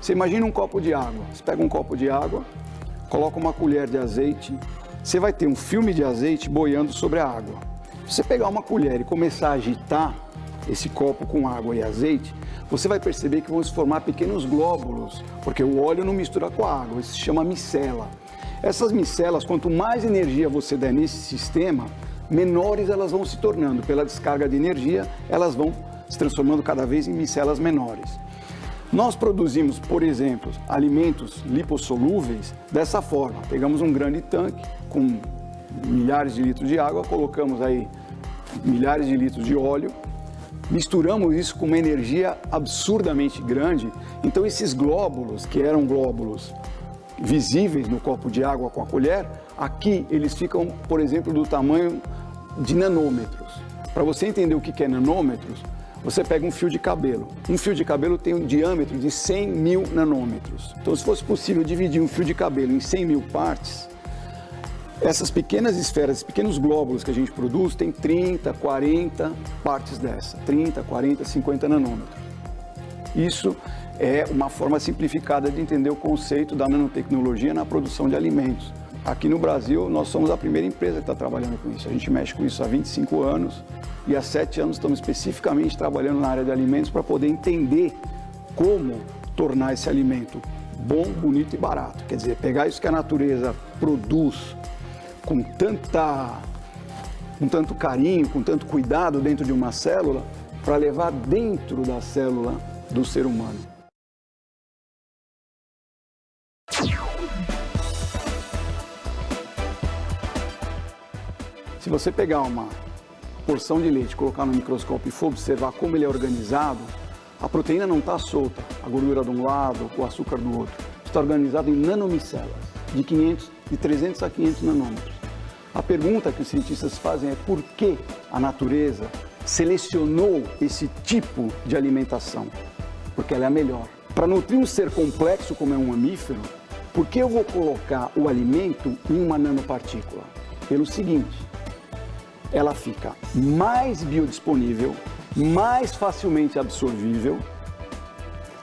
Você imagina um copo de água. Você pega um copo de água, coloca uma colher de azeite, você vai ter um filme de azeite boiando sobre a água. Se você pegar uma colher e começar a agitar esse copo com água e azeite, você vai perceber que vão se formar pequenos glóbulos, porque o óleo não mistura com a água, isso se chama micela. Essas micelas, quanto mais energia você der nesse sistema, menores elas vão se tornando. Pela descarga de energia, elas vão se transformando cada vez em micelas menores. Nós produzimos, por exemplo, alimentos lipossolúveis dessa forma. Pegamos um grande tanque com milhares de litros de água, colocamos aí milhares de litros de óleo, misturamos isso com uma energia absurdamente grande. Então esses glóbulos, que eram glóbulos visíveis no copo de água com a colher, aqui eles ficam, por exemplo, do tamanho de nanômetros. Para você entender o que é nanômetros, você pega um fio de cabelo. Um fio de cabelo tem um diâmetro de 100 mil nanômetros. Então, se fosse possível dividir um fio de cabelo em 100 mil partes, essas pequenas esferas, esses pequenos glóbulos que a gente produz, tem 30, 40 partes dessa. 30, 40, 50 nanômetros. Isso é uma forma simplificada de entender o conceito da nanotecnologia na produção de alimentos. Aqui no Brasil, nós somos a primeira empresa que está trabalhando com isso. A gente mexe com isso há 25 anos e há 7 anos estamos especificamente trabalhando na área de alimentos para poder entender como tornar esse alimento bom, bonito e barato. Quer dizer, pegar isso que a natureza produz com tanto carinho, com tanto cuidado dentro de uma célula, para levar dentro da célula do ser humano. Se você pegar uma porção de leite, colocar no microscópio e for observar como ele é organizado, a proteína não está solta, a gordura de um lado, o açúcar do outro. Está organizado em nanomicelas, de 300 a 500 nanômetros. A pergunta que os cientistas fazem é por que a natureza selecionou esse tipo de alimentação? Porque ela é a melhor. Para nutrir um ser complexo como é um mamífero, por que eu vou colocar o alimento em uma nanopartícula? Pelo seguinte, ela fica mais biodisponível, mais facilmente absorvível,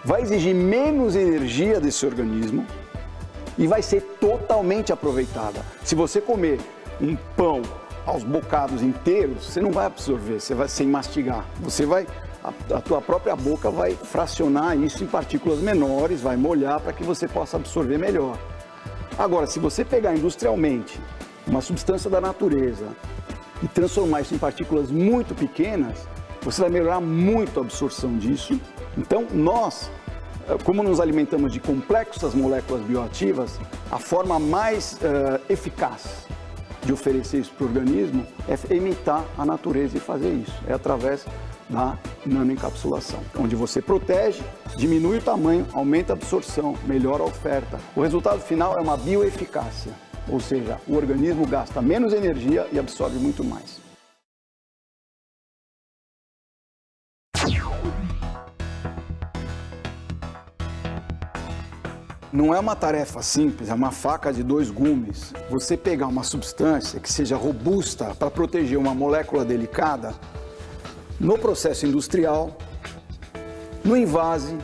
vai exigir menos energia desse organismo e vai ser totalmente aproveitada. Se você comer um pão aos bocados inteiros, você não vai absorver, você vai sem mastigar. A tua própria boca vai fracionar isso em partículas menores, vai molhar para que você possa absorver melhor. Agora, se você pegar industrialmente uma substância da natureza e transformar isso em partículas muito pequenas, você vai melhorar muito a absorção disso. Então, nós, como nos alimentamos de complexas moléculas bioativas, a forma mais eficaz de oferecer isso para o organismo é imitar a natureza e fazer isso. É através da nanoencapsulação, onde você protege, diminui o tamanho, aumenta a absorção, melhora a oferta. O resultado final é uma bioeficácia. Ou seja, o organismo gasta menos energia e absorve muito mais. Não é uma tarefa simples, é uma faca de 2 gumes. Você pegar uma substância que seja robusta para proteger uma molécula delicada no processo industrial, no envase,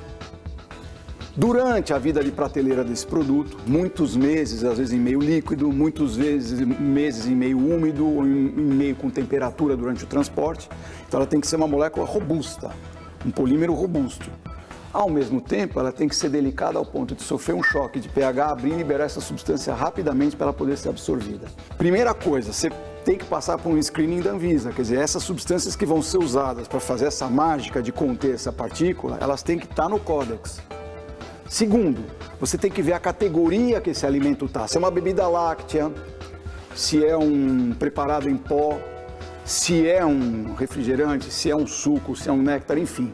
durante a vida de prateleira desse produto, muitos meses, às vezes em meio líquido, muitos meses em meio úmido, ou em meio com temperatura durante o transporte. Então ela tem que ser uma molécula robusta, um polímero robusto. Ao mesmo tempo, ela tem que ser delicada ao ponto de sofrer um choque de pH, abrir e liberar essa substância rapidamente para ela poder ser absorvida. Primeira coisa, você tem que passar por um screening da Anvisa, quer dizer, essas substâncias que vão ser usadas para fazer essa mágica de conter essa partícula, elas têm que estar no Códex. Segundo, você tem que ver a categoria que esse alimento está. Se é uma bebida láctea, se é um preparado em pó, se é um refrigerante, se é um suco, se é um néctar, enfim.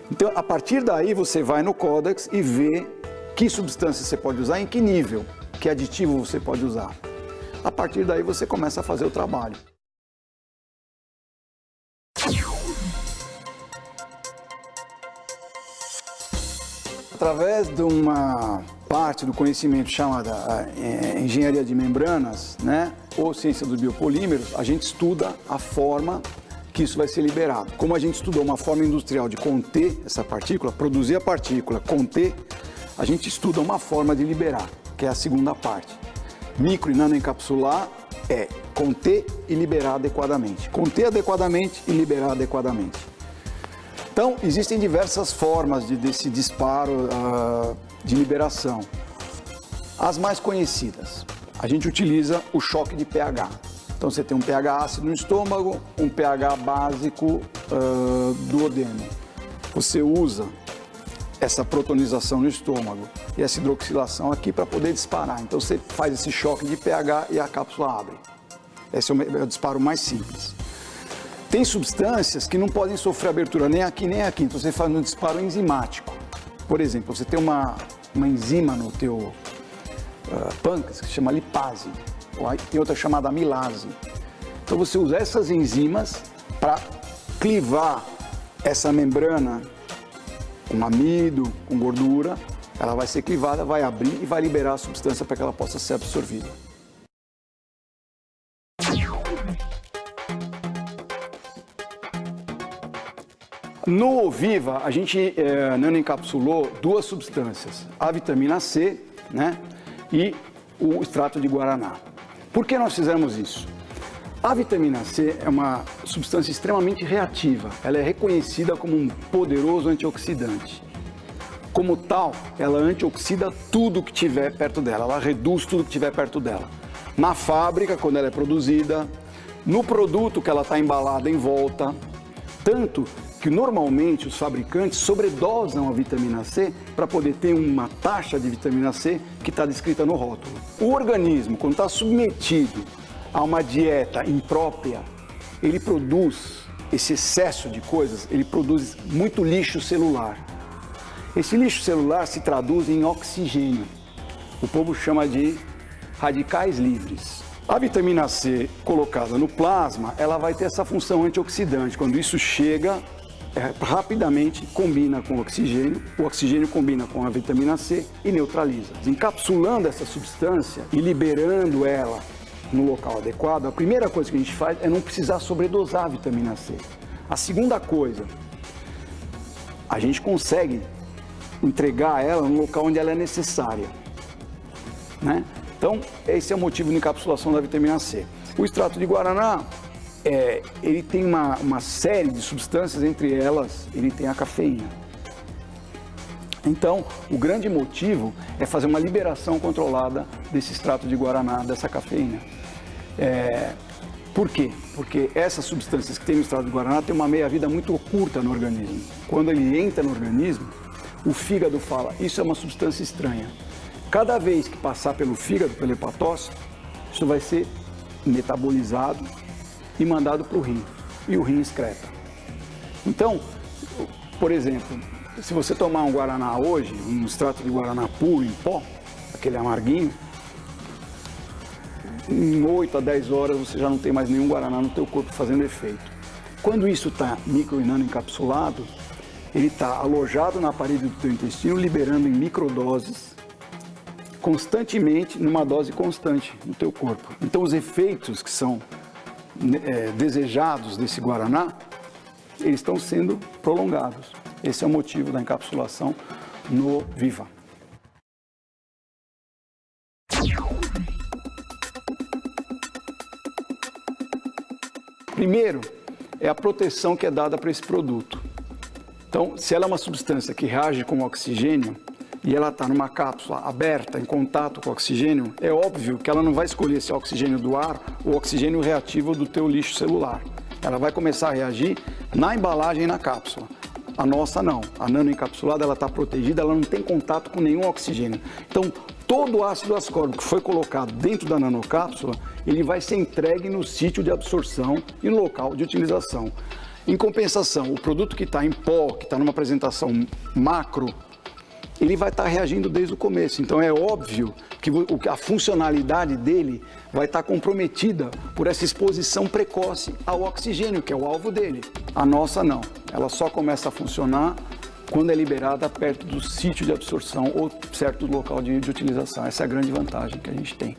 Então, a partir daí, você vai no Códex e vê que substância você pode usar, em que nível, que aditivo você pode usar. A partir daí, você começa a fazer o trabalho. Através de uma parte do conhecimento chamada engenharia de membranas, né, ou ciência dos biopolímeros, a gente estuda a forma que isso vai ser liberado. Como a gente estudou uma forma industrial de conter essa partícula, produzir a partícula, conter, a gente estuda uma forma de liberar, que é a segunda parte. Micro e nanoencapsular é conter e liberar adequadamente. Conter adequadamente e liberar adequadamente. Então, existem diversas formas desse disparo de liberação. As mais conhecidas, a gente utiliza o choque de pH. Então, você tem um pH ácido no estômago, um pH básico duodeno. Você usa essa protonização no estômago e essa hidroxilação aqui para poder disparar. Então, você faz esse choque de pH e a cápsula abre. Esse é o disparo mais simples. Tem substâncias que não podem sofrer abertura nem aqui nem aqui, então você faz um disparo enzimático. Por exemplo, você tem uma enzima no teu pâncreas que se chama lipase, tem outra chamada amilase. Então você usa essas enzimas para clivar essa membrana com amido, com gordura, ela vai ser clivada, vai abrir e vai liberar a substância para que ela possa ser absorvida. No Oviva, a gente nanoencapsulou duas substâncias, a vitamina C, né, e o extrato de guaraná. Por que nós fizemos isso? A vitamina C é uma substância extremamente reativa, ela é reconhecida como um poderoso antioxidante. Como tal, ela antioxida tudo que tiver perto dela, ela reduz tudo que tiver perto dela. Na fábrica, quando ela é produzida, no produto que ela está embalada em volta, tanto que normalmente os fabricantes sobredosam a vitamina C para poder ter uma taxa de vitamina C que está descrita no rótulo. O organismo, quando está submetido a uma dieta imprópria, ele produz esse excesso de coisas, ele produz muito lixo celular. Esse lixo celular se traduz em oxigênio. O povo chama de radicais livres. A vitamina C colocada no plasma, ela vai ter essa função antioxidante. Quando isso chega, rapidamente combina com o oxigênio combina com a vitamina C e neutraliza. Encapsulando essa substância e liberando ela no local adequado, a primeira coisa que a gente faz é não precisar sobredosar a vitamina C. A segunda coisa, a gente consegue entregar ela no local onde ela é necessária, né? Então, esse é o motivo de encapsulação da vitamina C. O extrato de guaraná, ele tem uma série de substâncias, entre elas, ele tem a cafeína. Então, o grande motivo é fazer uma liberação controlada desse extrato de guaraná, dessa cafeína. Por quê? Porque essas substâncias que tem no extrato de guaraná têm uma meia-vida muito curta no organismo. Quando ele entra no organismo, o fígado fala, isso é uma substância estranha. Cada vez que passar pelo fígado, pelo hepatócito, isso vai ser metabolizado e mandado para o rim. E o rim excreta. Então, por exemplo, se você tomar um guaraná hoje, um extrato de guaraná puro em pó, aquele amarguinho, em 8 a 10 horas você já não tem mais nenhum guaraná no teu corpo fazendo efeito. Quando isso está micro e nanoencapsulado, ele está alojado na parede do teu intestino, liberando em microdoses, constantemente, numa dose constante no teu corpo. Então, os efeitos que são desejados desse guaraná, eles estão sendo prolongados. Esse é o motivo da encapsulação no Viva. Primeiro, é a proteção que é dada para esse produto. Então, se ela é uma substância que reage com oxigênio, e ela está numa cápsula aberta, em contato com o oxigênio, é óbvio que ela não vai escolher se é oxigênio do ar ou oxigênio reativo do teu lixo celular. Ela vai começar a reagir na embalagem e na cápsula. A nossa não. A nanoencapsulada, ela está protegida, ela não tem contato com nenhum oxigênio. Então, todo o ácido ascórbico que foi colocado dentro da nanocápsula, ele vai ser entregue no sítio de absorção e no local de utilização. Em compensação, o produto que está em pó, que está numa apresentação macro, ele vai estar reagindo desde o começo. Então é óbvio que a funcionalidade dele vai estar comprometida por essa exposição precoce ao oxigênio, que é o alvo dele. A nossa não. Ela só começa a funcionar quando é liberada perto do sítio de absorção ou certo local de utilização. Essa é a grande vantagem que a gente tem.